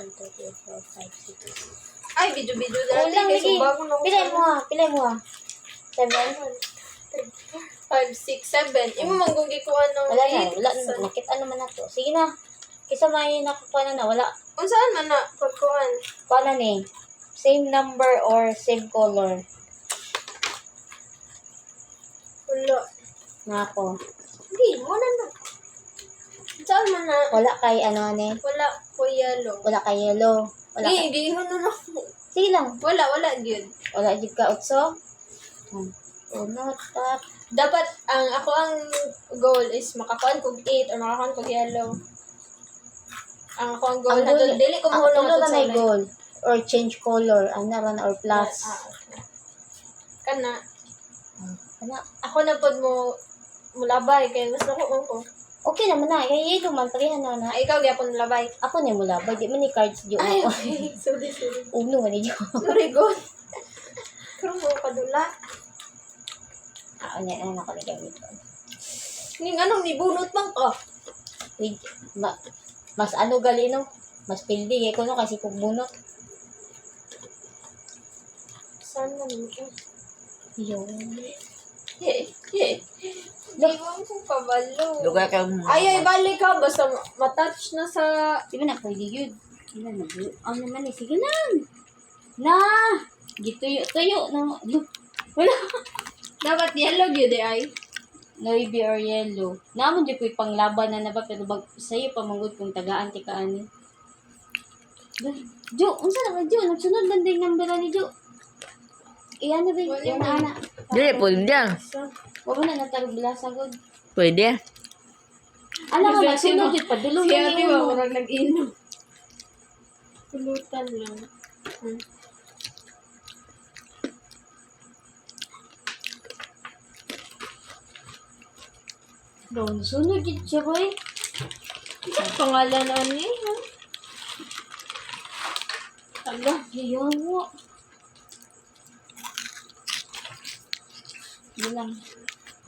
1, 2, 3, 4, 5, 6. Ay, video-video Kulang dati. lagi. Kasi bago na Pilay mo ha. 7. 5, 6, 7. Imo manggong gikuan ng Wala na, 8. wala na. Nakita naman na to. Sige na. Kisa may nakukuha na wala. Unsaan man na pagkuan? Paano ni? Same number or same color? Wala. Na ako. Hindi, wala na. Saan man na? Wala kay ano ni? Wala ko yellow. Wala kay yellow. Wala kay... Hindi, ano na ako. Sige lang. Wala, yun. Wala jud ka utso. Uno, tap. Dapat, ako ang goal is makakuan kog 8 or makakuan kog yellow. Ang ako ang goal na doon. Dili ko mahulong Ang sa may goal. Or change color. Ang naran or plus. Okay. Kana. Ano? Ako na pod mo mulabay kay mas nako ko. Okay naman na. Kaya yun, mantalihan na na. Ay, ikaw gyapon mulabay. Ako na mula. Ba, di man ni cards dyan Ay, ako. okay. Sorry. Uno man ni dyan. Sorry, God. Karong mo kadula. Ano yan, ako na gamit ko. Ning anong nibunot man ka? Wait, mas ano gali no? Mas pildi. Kaya ko no, kasi kung bunot. Saan man mo? Yun. Di ba kung kabalo? Lugar ka mo. Ay, balik ka. Basta matouch na sa... Di ba na, pwede yun. Di ba na, ang naman eh. Sige lang. Na! Gituyo. Na, wala. Dapat yellow yun ay. Navy or yellow. Naman di ko'y panglaban na ba, pero sa'yo pamanggod kung tagaan ti kaani. Jo, unsa na Jo? Nagsunod lang din ng number ni Jo. Iyan na rin. Iyan na ana. Dili, pwede yan. Wala na natarog bilasa god. Pwede. Alam mo, Kasi nagsunod mo- yun. Padulo Si lang ate yun ba, mo. murag nag-inom. Pulutan lang. Doon, sunod yun siya boy. Ang pangalan ani? Ala, yayaw mo. Yun lang.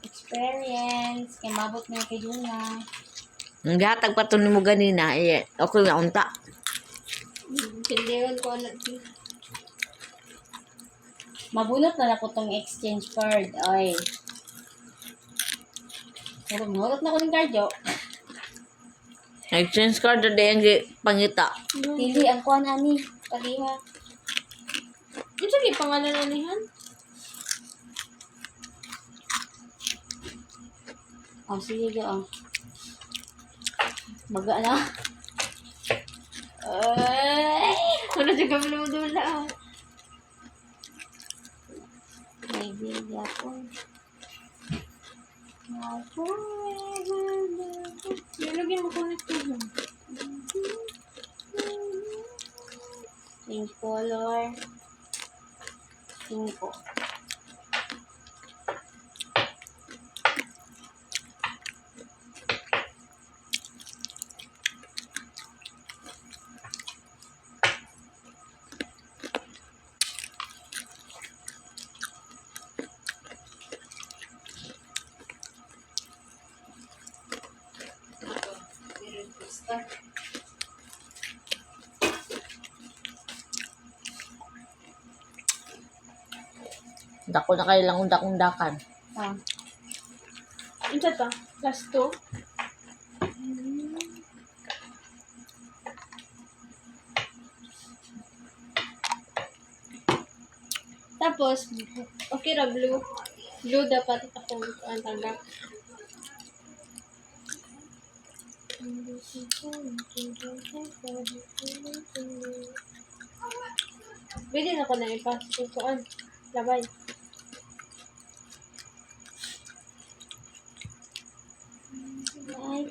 Experience. Kaya mabot na kay Juna. Ang gatag pa to ni mo ganina, eh, okay na unta. Tindihan ko na. Mabunot na na po tong exchange card. Ay. Pero mahulot na ko ng card, Jo. Exchange card na yung pangita. Pili ang kuhan, ani. Paliha. Ito yung pangalan anihan? Oh, sige, Jo. Oh. Baga na. Ay! Wala dyan kami lumudula. May bili ako. Ako. Nilagyan mo connect ko dyan. Change color. 5. Dako na kayo lang undak-undakan. Ah. Ito ta? Last 2? Tapos, okay ra blue. Blue dapat ako ang tanda. Pwede na ko na ipasok ko an. Labay. Ay,